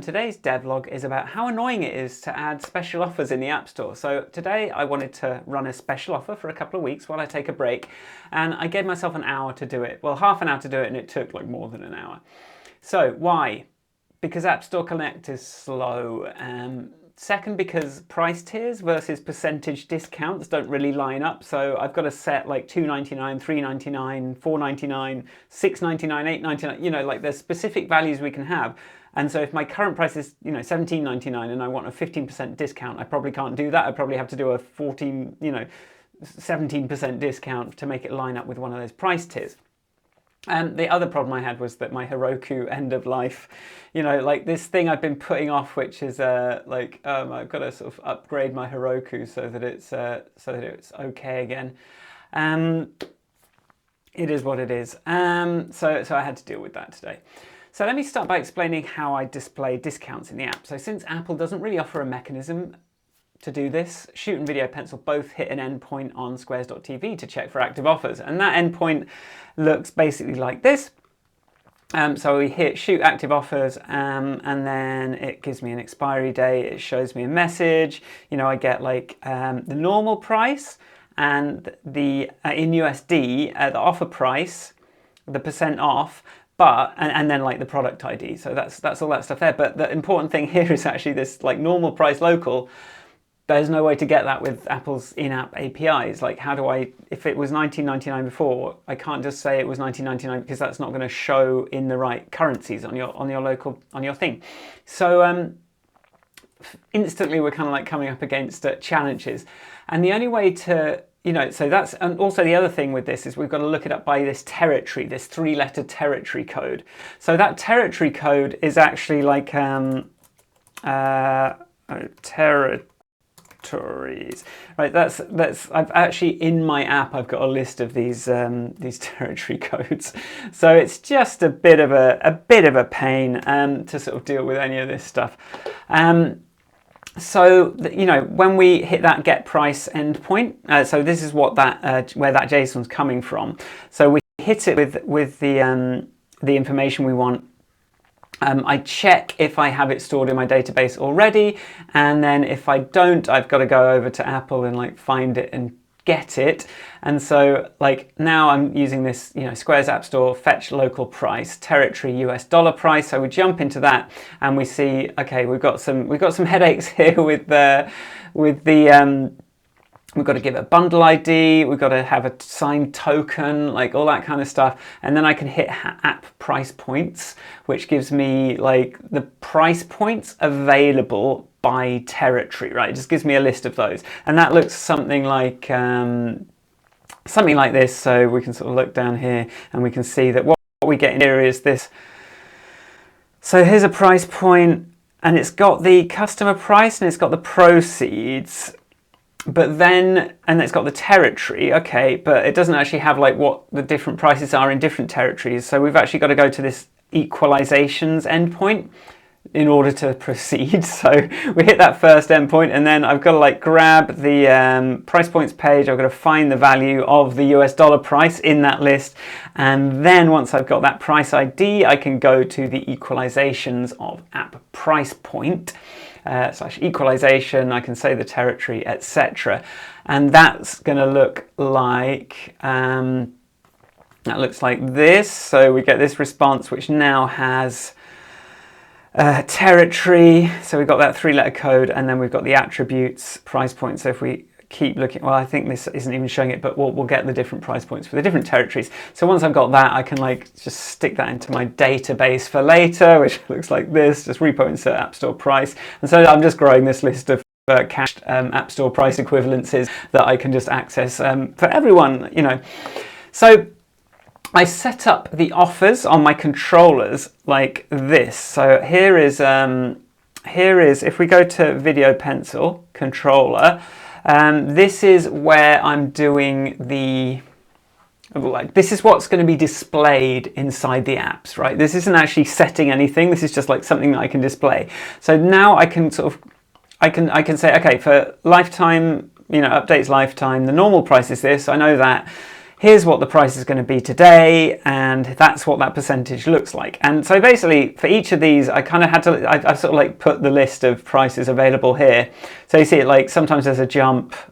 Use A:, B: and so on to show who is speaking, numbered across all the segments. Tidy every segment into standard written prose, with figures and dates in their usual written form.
A: Today's devlog is about how annoying it is to add special offers in the App Store. So today I wanted to run a special offer for a couple of weeks while I take a break, and I gave myself an hour to do it. Well, half an hour to do it, and it took like more than an hour. So why? Because App Store Connect is slow. Second, because price tiers versus percentage discounts don't really line up. So I've got to set like $2.99, $3.99, $4.99, $6.99, $8.99. You know, like there's specific values we can have. And so if my current price is, $17.99 and I want a 15% discount, I probably can't do that. I probably have to do a 17% discount to make it line up with one of those price tiers. And the other problem I had was that my Heroku end of life, like this thing I've been putting off, which is I've got to sort of upgrade my Heroku so that it's okay again. It is what it is. So I had to deal with that today. So let me start by explaining how I display discounts in the app. So since Apple doesn't really offer a mechanism to do this, Shoot and Video Pencil both hit an endpoint on squares.tv to check for active offers. And that endpoint looks basically like this. So we hit Shoot Active Offers, and then it gives me an expiry date. It shows me a message. I get like the normal price and the in USD, the offer price, the percent off, and then like the product ID. So that's all that stuff there. But the important thing here is actually this like normal price local. There's no way to get that with Apple's in-app APIs. Like, how do if it was $19.99 before, I can't just say it was $19.99 because that's not going to show in the right currencies on your thing. So instantly we're kind of like coming up against challenges, and the only way to so that's, and also the other thing with this is we've got to look it up by this territory, this 3-letter territory code. So that territory code is actually like territories, right? That's I've actually in my app I've got a list of these territory codes. So it's just a bit of a pain to sort of deal with any of this stuff. So when we hit that get price endpoint, so this is what where that JSON's coming from. So we hit it with the information we want. I check if I have it stored in my database already, and then if I don't, I've got to go over to Apple and like find it and get it. And so like now I'm using this Squares App Store fetch local price territory US dollar price. So we jump into that and we see, okay, we've got some headaches here with the we've got to give it a bundle ID, we've got to have a signed token, like all that kind of stuff. And then I can hit app price points, which gives me like the price points available by territory, right? It just gives me a list of those. And that looks something like this. So we can sort of look down here and we can see that what we get in here is this. So here's a price point, and it's got the customer price and it's got the proceeds. But then, and it's got the territory, okay, but it doesn't actually have like what the different prices are in different territories. So we've actually got to go to this equalizations endpoint in order to proceed. So we hit that first endpoint, and then I've got to like grab the price points page. I've got to find the value of the US dollar price in that list. And then once I've got that price ID, I can go to the equalizations of app price point. / equalization, I can say the territory, etc. And that's going to look like, that looks like this. So we get this response, which now has territory. So we've got that 3-letter code, and then we've got the attributes, price point. So if we keep looking, well, I think this isn't even showing it, but we'll get the different price points for the different territories. So once I've got that, I can like just stick that into my database for later, which looks like this, just repo insert app store price. And so I'm just growing this list of cached app store price equivalences that I can just access for everyone, So I set up the offers on my controllers like this. So here is if we go to Video Pencil controller, this is where I'm doing this is what's going to be displayed inside the apps, right? This isn't actually setting anything. This is just like something that I can display. So now I can I can say, okay, for lifetime, updates lifetime, the normal price is this. I know that. here's what the price is going to be today, and that's what that percentage looks like. And so basically for each of these, I kind of had to, I sort of like put the list of prices available here. So you see it like sometimes there's a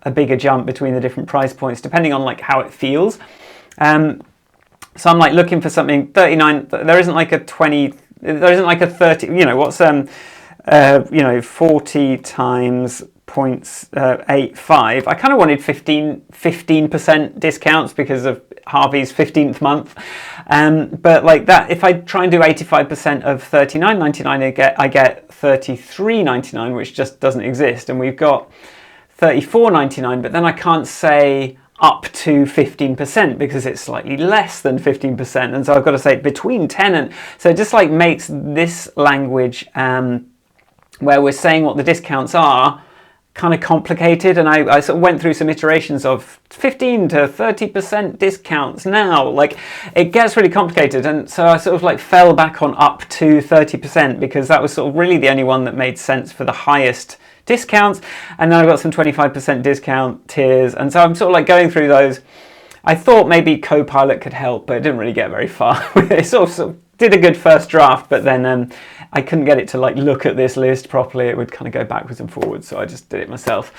A: bigger jump between the different price points depending on like how it feels. So I'm like looking for something 39, there isn't like a 20, there isn't like a 30, you know, what's, 40 times 0.85. I kind of wanted 15% discounts because of Harvey's 15th month. But like that, if I try and do 85% of $39.99, I get $33.99, which just doesn't exist. And we've got $34.99, but then I can't say up to 15% because it's slightly less than 15%. And so I've got to say between 10 and, so it just like makes this language where we're saying what the discounts are kind of complicated. And I sort of went through some iterations of 15 to 30% discounts now. Like it gets really complicated. And so I sort of like fell back on up to 30% because that was sort of really the only one that made sense for the highest discounts. And then I've got some 25% discount tiers. And so I'm sort of like going through those. I thought maybe Copilot could help, but it didn't really get very far. It sort of did a good first draft, but then I couldn't get it to like look at this list properly. It would kind of go backwards and forwards, so I just did it myself.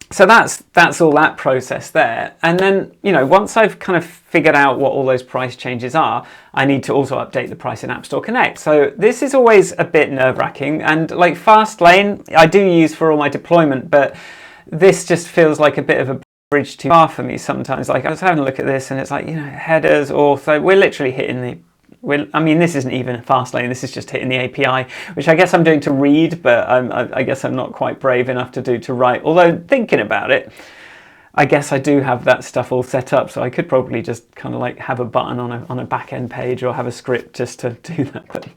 A: So that's all that process there. And then, you know, once I've kind of figured out what all those price changes are, I need to also update the price in App Store Connect. So this is always a bit nerve-wracking, and like Fastlane I do use for all my deployment, but this just feels like a bit of a bridge too far for me sometimes. Like I was having a look at this and it's like, you know, headers, author, we're literally hitting the, I mean, this isn't even Fastlane, this is just hitting the API, which I guess I'm doing to read, but I guess I'm not quite brave enough to do to write. Although thinking about it, I guess I do have that stuff all set up, so I could probably just kind of like have a button on a back-end page or have a script just to do that. But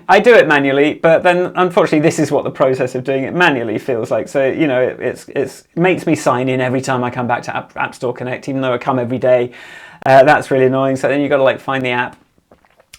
A: I do it manually, but then unfortunately this is what the process of doing it manually feels like. So, you know, it makes me sign in every time I come back to App Store Connect, even though I come every day. That's really annoying. So then you've got to like find the app.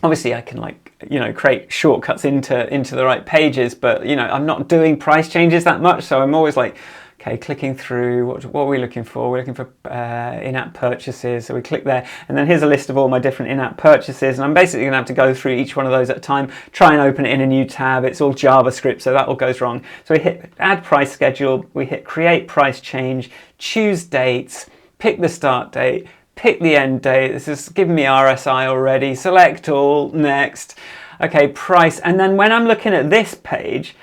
A: Obviously I can like, you know, create shortcuts into the right pages, but you know, I'm not doing price changes that much. So I'm always like, okay, clicking through, what are we looking for? We're looking for in-app purchases. So we click there, and then here's a list of all my different in-app purchases. And I'm basically gonna have to go through each one of those at a time, try and open it in a new tab. It's all JavaScript, so that all goes wrong. So we hit add price schedule, we hit create price change, choose dates, pick the start date, pick the end date. This is giving me RSI already. Select all, next. Okay, price. And then when I'm looking at this page,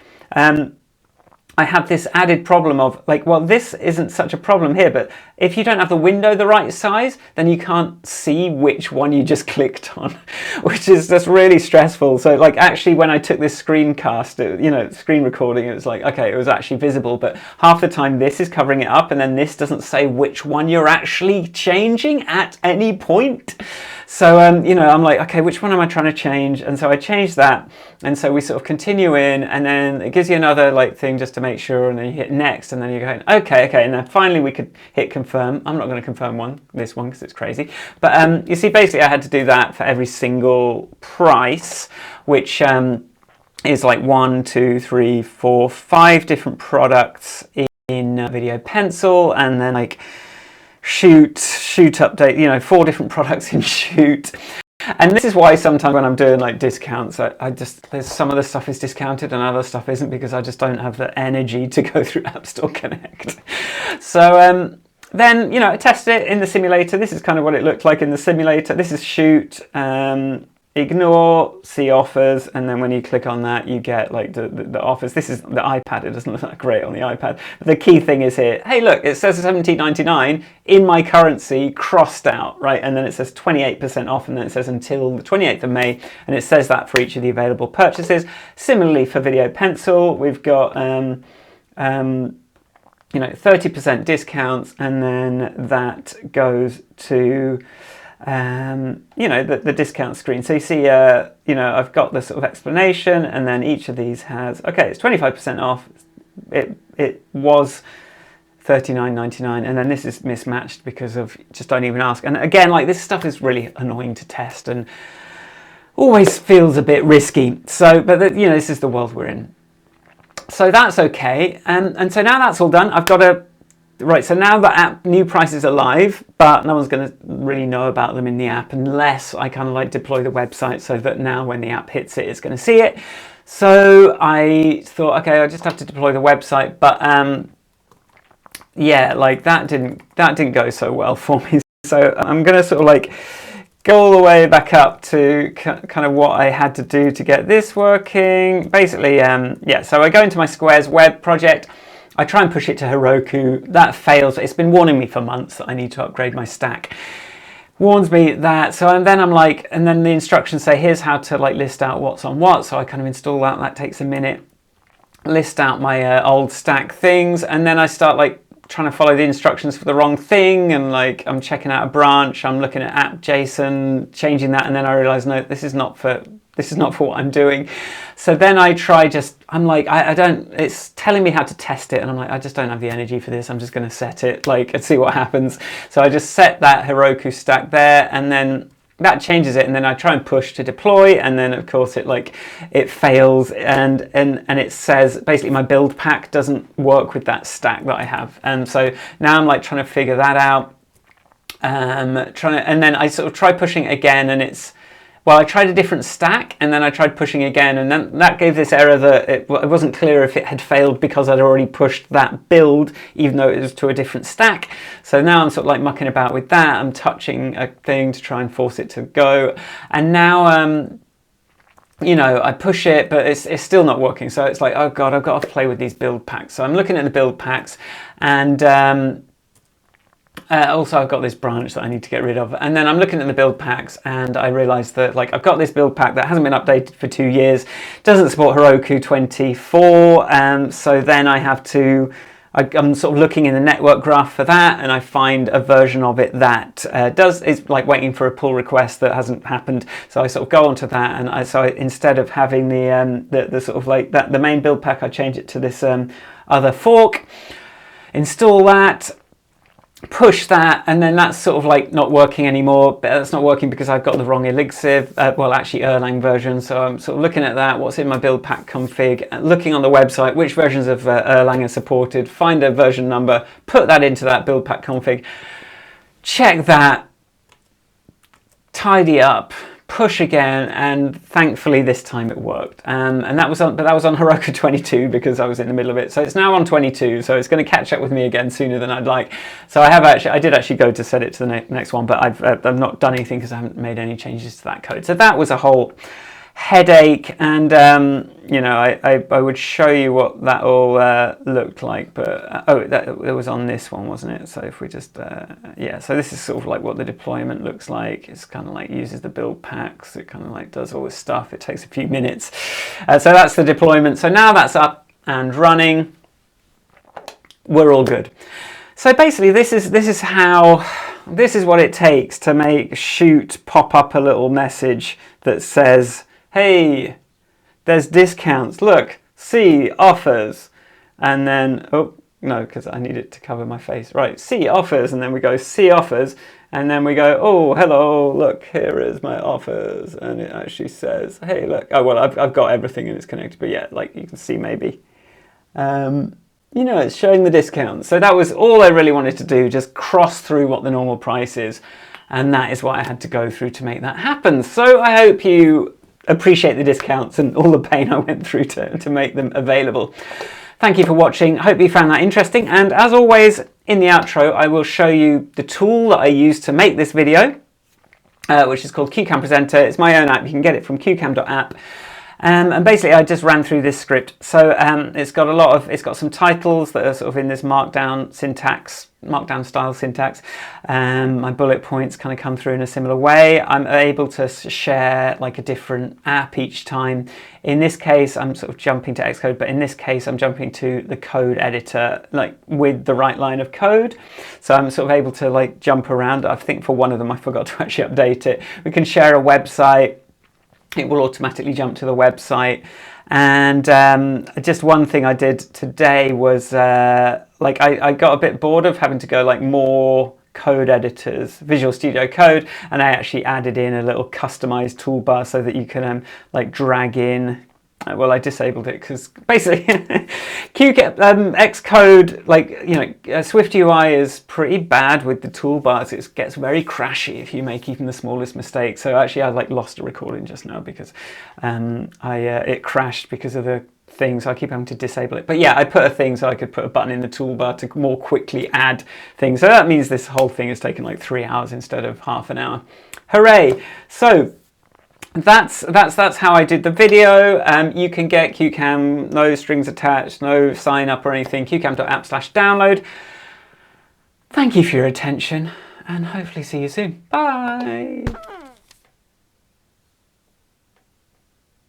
A: I have this added problem of like, well, this isn't such a problem here, but if you don't have the window the right size, then you can't see which one you just clicked on, which is just really stressful. So like actually when I took this screencast, you know, screen recording, it was like, okay, it was actually visible, but half the time this is covering it up and then this doesn't say which one you're actually changing at any point. So, you know, I'm like, okay, which one am I trying to change? And so I changed that. And so we sort of continue in, and then it gives you another like thing just to make sure, and then you hit next, and then you're going, okay. And then finally we could hit confirm. I'm not going to confirm this one because it's crazy. But you see, basically I had to do that for every single price, which is like 1, 2, 3, 4, 5 different products in Video Pencil, and then like shoot update, you know, 4 different products in shoot. And this is why sometimes when I'm doing like discounts, there's some of the stuff is discounted and other stuff isn't, because I just don't have the energy to go through App Store Connect. So then, you know, I test it in the simulator. This is kind of what it looked like in the simulator. This is shoot, ignore, see offers, and then when you click on that you get like the offers. This is the iPad, it doesn't look that great on the iPad, but the key thing is here, hey look, it says $17.99 in my currency crossed out, right? And then it says 28% off, and then it says until the 28th of May, and it says that for each of the available purchases. Similarly for Video Pencil, we've got you know, 30% discounts, and then that goes to you know, the discount screen. So you see, you know, I've got the sort of explanation, and then each of these has, okay, it's 25% off. It was $39.99, and then this is mismatched because of just don't even ask. And again, like this stuff is really annoying to test and always feels a bit risky. So, but you know, this is the world we're in. So that's okay. And so now that's all done, I've got to Right, so now the app new prices are live, but no one's going to really know about them in the app unless I kind of like deploy the website so that now when the app hits it, it's going to see it. So I thought, okay, I just have to deploy the website, but yeah, like that didn't go so well for me. So I'm going to sort of like go all the way back up to kind of what I had to do to get this working. Basically, yeah, so I go into my Squares web project. I try and push it to Heroku. That fails. It's been warning me for months that I need to upgrade my stack. Warns me that. So and then I'm like, and then the instructions say, here's how to like list out what's on what. So I kind of install that. That takes a minute. List out my old stack things, and then I start like trying to follow the instructions for the wrong thing, and like I'm checking out a branch, I'm looking at app.json, changing that, and then I realize, no, this is not for what I'm doing. So then I try I'm like, I don't, it's telling me how to test it, and I'm like, I just don't have the energy for this. I'm just going to set it like and see what happens. So I just set that Heroku stack there, and then that changes it, and then I try and push to deploy, and then of course it fails, and it says basically my build pack doesn't work with that stack that I have, and so now I'm like trying to figure that out, and then I sort of try pushing again, and well, I tried a different stack, and then I tried pushing again, and then that gave this error that it wasn't clear if it had failed because I'd already pushed that build, even though it was to a different stack. So now I'm sort of like mucking about with that. I'm touching a thing to try and force it to go. And now, you know, I push it, but it's still not working. So it's like, oh God, I've got to play with these build packs. So I'm looking at the build packs, and also I've got this branch that I need to get rid of, and then I'm looking at the build packs, and I realize that like I've got this build pack that hasn't been updated for 2 years, doesn't support Heroku 24, so then I have to, I'm sort of looking in the network graph for that, and I find a version of it that is like waiting for a pull request that hasn't happened. So I sort of go onto that, and instead of having the sort of like the main build pack, I change it to this other fork, install that, push that, and then that's sort of like not working anymore. But that's not working because I've got the wrong Elixir, well actually Erlang version. So I'm sort of looking at that, what's in my build pack config, looking on the website, which versions of Erlang are supported, find a version number, put that into that build pack config, check that, tidy up, push again, and thankfully this time it worked. And that was on Heroku 22 because I was in the middle of it. So it's now on 22, so it's going to catch up with me again sooner than I'd like. So I did actually go to set it to the next one, but I've not done anything because I haven't made any changes to that code. So that was a whole headache, and you know, I would show you what that all looked like, but it was on this one, wasn't it? So if we just yeah, so this is sort of like what the deployment looks like. It's kind of like uses the build packs, it kind of like does all this stuff, it takes a few minutes, so that's the deployment. So now that's up and running, we're all good. So basically this is what it takes to make Shoot pop up a little message that says, hey, there's discounts, look, see offers, and then, oh, no, because I need it to cover my face, right, see offers, and then we go see offers, and then we go, oh, hello, look, here is my offers, and it actually says, hey, look, oh, well, I've got everything and it's connected, but yeah, like you can see maybe, you know, it's showing the discounts. So that was all I really wanted to do, just cross through what the normal price is, and that is what I had to go through to make that happen. So I hope you appreciate the discounts and all the pain I went through to make them available. Thank you for watching. I hope you found that interesting, and as always in the outro I will show you the tool that I used to make this video, which is called CueCam Presenter. It's my own app, you can get it from cuecam.app. And basically I just ran through this script. So it's got some titles that are sort of in this markdown style syntax. My bullet points kind of come through in a similar way. I'm able to share like a different app each time. In this case, I'm sort of jumping to Xcode, but in this case, I'm jumping to the code editor, like with the right line of code. So I'm sort of able to like jump around. I think for one of them, I forgot to actually update it. We can share a website. It will automatically jump to the website. And just one thing I did today was like I got a bit bored of having to go like more code editors, Visual Studio Code, and I actually added in a little customized toolbar so that you can like drag in Well, I disabled it because basically CueCam, Xcode, like, you know, Swift UI is pretty bad with the toolbars. It gets very crashy if you make even the smallest mistake. So actually I like lost a recording just now because it crashed because of the thing, so I keep having to disable it. But yeah, I put a thing so I could put a button in the toolbar to more quickly add things. So that means this whole thing has taken like 3 hours instead of half an hour. Hooray! So that's how I did the video. You can get CueCam, no strings attached, no sign up or anything. CueCam.app/download. Thank you for your attention and hopefully see you soon. Bye!